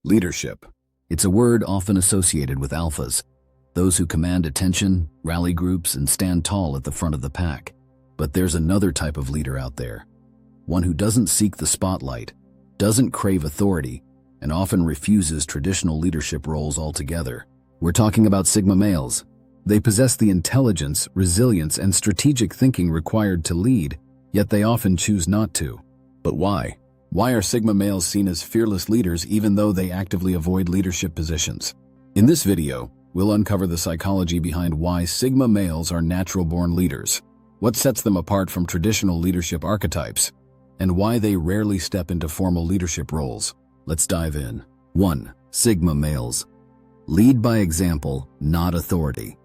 Leadership. It's a word often associated with alphas, those who command attention, rally groups, and stand tall at the front of the pack. But there's another type of leader out there. One who doesn't seek the spotlight, doesn't crave authority, and often refuses traditional leadership roles altogether. We're talking about Sigma males. They possess the intelligence, resilience, and strategic thinking required to lead, yet they often choose not to. But why? Why are Sigma males seen as fearless leaders even though they actively avoid leadership positions? In this video, we'll uncover the psychology behind why Sigma males are natural-born leaders, what sets them apart from traditional leadership archetypes, and why they rarely step into formal leadership roles. Let's dive in. 1. Sigma males. Lead by example, not authority.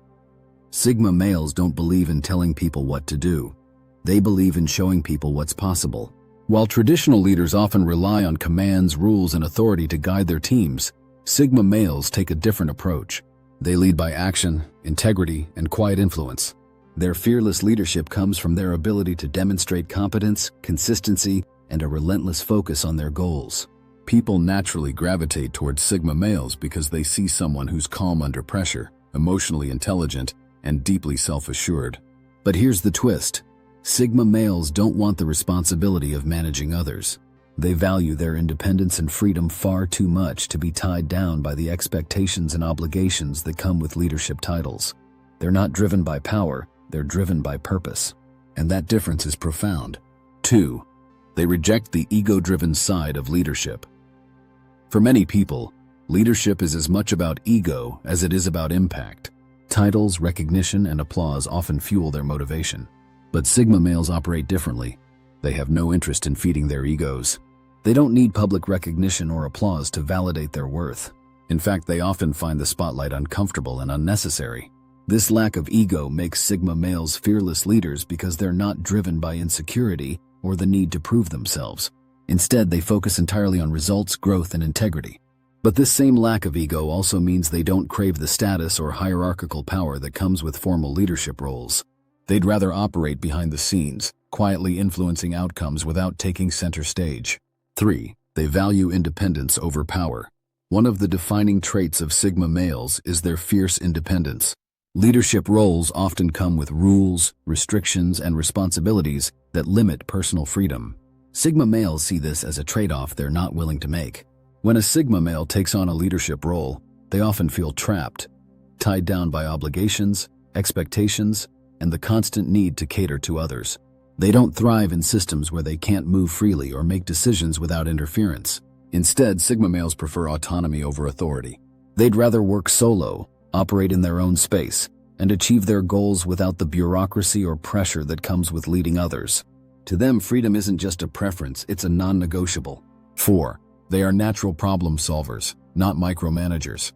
Sigma males don't believe in telling people what to do. They believe in showing people what's possible. While traditional leaders often rely on commands, rules, and authority to guide their teams, Sigma males take a different approach. They lead by action, integrity, and quiet influence. Their fearless leadership comes from their ability to demonstrate competence, consistency, and a relentless focus on their goals. People naturally gravitate towards Sigma males because they see someone who's calm under pressure, emotionally intelligent, and deeply self-assured. But here's the twist. Sigma males don't want the responsibility of managing others. They value their independence and freedom far too much to be tied down by the expectations and obligations that come with leadership titles. They're not driven by power, they're driven by purpose. And that difference is profound. 2. They reject the ego-driven side of leadership. For many people, leadership is as much about ego as it is about impact. Titles, recognition, and applause often fuel their motivation. But Sigma males operate differently. They have no interest in feeding their egos. They don't need public recognition or applause to validate their worth. In fact, they often find the spotlight uncomfortable and unnecessary. This lack of ego makes Sigma males fearless leaders because they're not driven by insecurity or the need to prove themselves. Instead, they focus entirely on results, growth, and integrity. But this same lack of ego also means they don't crave the status or hierarchical power that comes with formal leadership roles. They'd rather operate behind the scenes, quietly influencing outcomes without taking center stage. 3. They value independence over power. One of the defining traits of Sigma males is their fierce independence. Leadership roles often come with rules, restrictions, and responsibilities that limit personal freedom. Sigma males see this as a trade-off they're not willing to make. When a Sigma male takes on a leadership role, they often feel trapped, tied down by obligations, expectations, and the constant need to cater to others. They don't thrive in systems where they can't move freely or make decisions without interference. Instead, Sigma males prefer autonomy over authority. They'd rather work solo, operate in their own space, and achieve their goals without the bureaucracy or pressure that comes with leading others. To them, freedom isn't just a preference, it's a non-negotiable. 4. They are natural problem solvers, not micromanagers.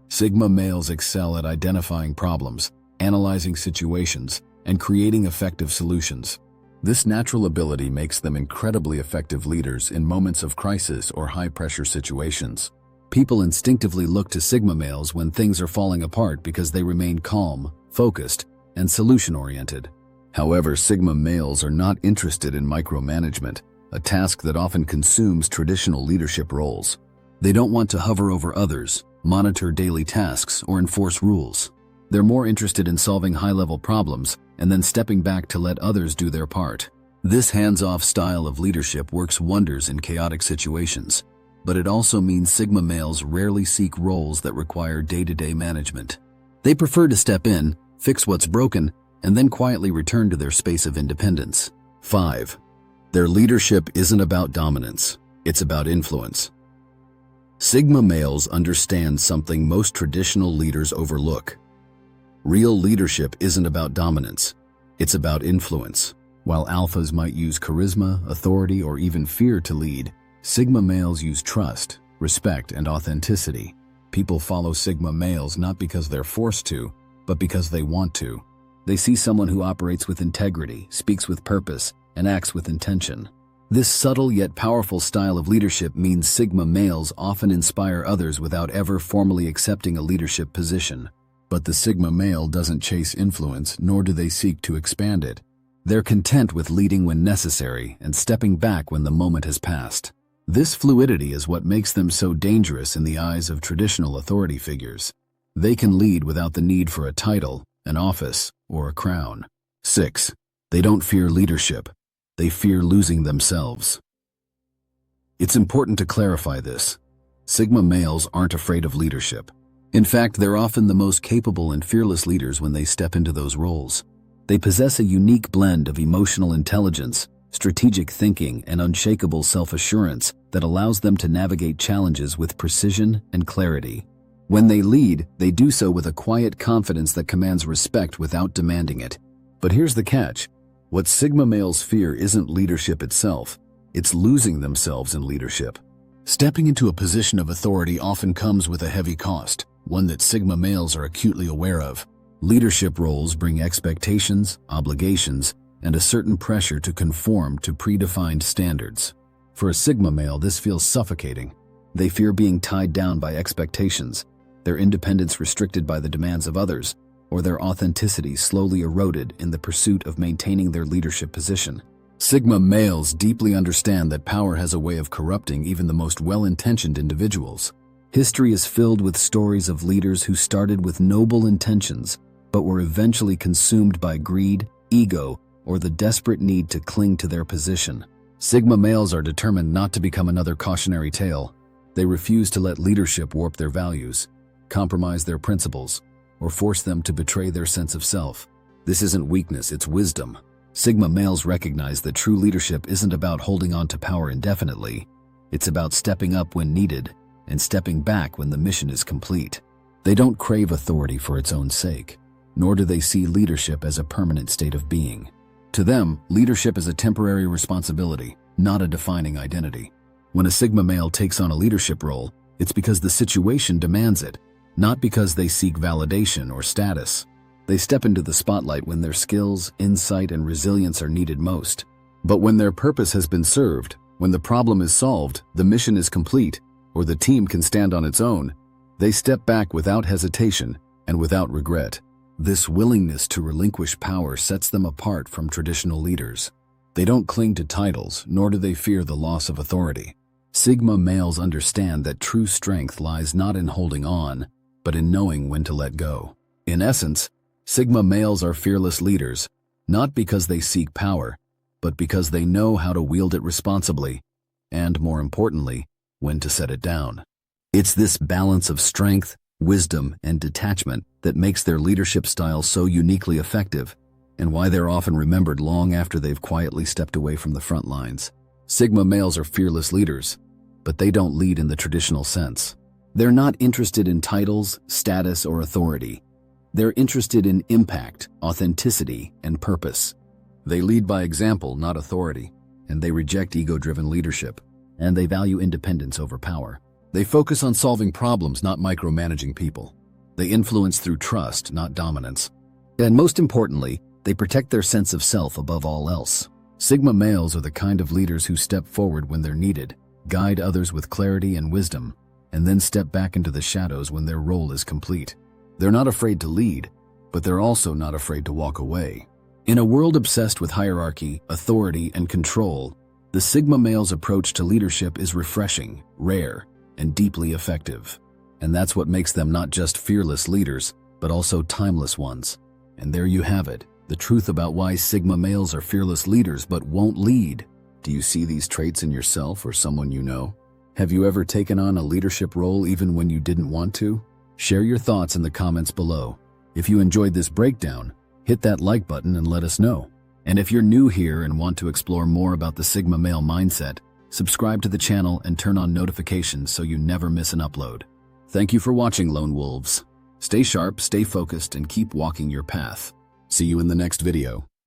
Sigma males excel at identifying problems, analyzing situations, and creating effective solutions. This natural ability makes them incredibly effective leaders in moments of crisis or high-pressure situations. People instinctively look to Sigma males when things are falling apart because they remain calm, focused, and solution-oriented. However, Sigma males are not interested in micromanagement, a task that often consumes traditional leadership roles. They don't want to hover over others, monitor daily tasks, or enforce rules. They're more interested in solving high-level problems and then stepping back to let others do their part. This hands-off style of leadership works wonders in chaotic situations, but it also means Sigma males rarely seek roles that require day-to-day management. They prefer to step in, fix what's broken, and then quietly return to their space of independence. 5. Their leadership isn't about dominance, it's about influence. Sigma males understand something most traditional leaders overlook. Real leadership isn't about dominance, it's about influence. While alphas might use charisma, authority, or even fear to lead, Sigma males use trust, respect, and authenticity. People follow Sigma males not because they're forced to, but because they want to. They see someone who operates with integrity, speaks with purpose, and acts with intention. This subtle yet powerful style of leadership means Sigma males often inspire others without ever formally accepting a leadership position. But the Sigma male doesn't chase influence, nor do they seek to expand it. They're content with leading when necessary and stepping back when the moment has passed. This fluidity is what makes them so dangerous in the eyes of traditional authority figures. They can lead without the need for a title, an office, or a crown. 6. They don't fear leadership. They fear losing themselves. It's important to clarify this. Sigma males aren't afraid of leadership. In fact, they're often the most capable and fearless leaders when they step into those roles. They possess a unique blend of emotional intelligence, strategic thinking, and unshakable self-assurance that allows them to navigate challenges with precision and clarity. When they lead, they do so with a quiet confidence that commands respect without demanding it. But here's the catch. What Sigma males fear isn't leadership itself, it's losing themselves in leadership. Stepping into a position of authority often comes with a heavy cost, one that Sigma males are acutely aware of. Leadership roles bring expectations, obligations, and a certain pressure to conform to predefined standards. For a Sigma male, this feels suffocating. They fear being tied down by expectations, their independence restricted by the demands of others, or their authenticity slowly eroded in the pursuit of maintaining their leadership position. Sigma males deeply understand that power has a way of corrupting even the most well-intentioned individuals. History is filled with stories of leaders who started with noble intentions, but were eventually consumed by greed, ego, or the desperate need to cling to their position. Sigma males are determined not to become another cautionary tale. They refuse to let leadership warp their values, compromise their principles, or force them to betray their sense of self. This isn't weakness, it's wisdom. Sigma males recognize that true leadership isn't about holding on to power indefinitely. It's about stepping up when needed and stepping back when the mission is complete. They don't crave authority for its own sake, nor do they see leadership as a permanent state of being. To them, leadership is a temporary responsibility, not a defining identity. When a Sigma male takes on a leadership role, it's because the situation demands it, not because they seek validation or status. They step into the spotlight when their skills, insight, and resilience are needed most. But when their purpose has been served, when the problem is solved, the mission is complete, or the team can stand on its own, they step back without hesitation and without regret. This willingness to relinquish power sets them apart from traditional leaders. They don't cling to titles, nor do they fear the loss of authority. Sigma males understand that true strength lies not in holding on, but in knowing when to let go. In essence, Sigma males are fearless leaders, not because they seek power, but because they know how to wield it responsibly, and more importantly, when to set it down. It's this balance of strength, wisdom, and detachment that makes their leadership style so uniquely effective, and why they're often remembered long after they've quietly stepped away from the front lines. Sigma males are fearless leaders, but they don't lead in the traditional sense. They're not interested in titles, status, or authority. They're interested in impact, authenticity, and purpose. They lead by example, not authority, and they reject ego-driven leadership, and they value independence over power. They focus on solving problems, not micromanaging people. They influence through trust, not dominance. And most importantly, they protect their sense of self above all else. Sigma males are the kind of leaders who step forward when they're needed, guide others with clarity and wisdom, and then step back into the shadows when their role is complete. They're not afraid to lead, but they're also not afraid to walk away. In a world obsessed with hierarchy, authority, and control, the Sigma male's approach to leadership is refreshing, rare, and deeply effective. And that's what makes them not just fearless leaders, but also timeless ones. And there you have it, the truth about why Sigma males are fearless leaders but won't lead. Do you see these traits in yourself or someone you know? Have you ever taken on a leadership role even when you didn't want to? Share your thoughts in the comments below. If you enjoyed this breakdown, hit that like button and let us know. And if you're new here and want to explore more about the Sigma male mindset, subscribe to the channel and turn on notifications so you never miss an upload. Thank you for watching, Lone Wolves. Stay sharp, stay focused, and keep walking your path. See you in the next video.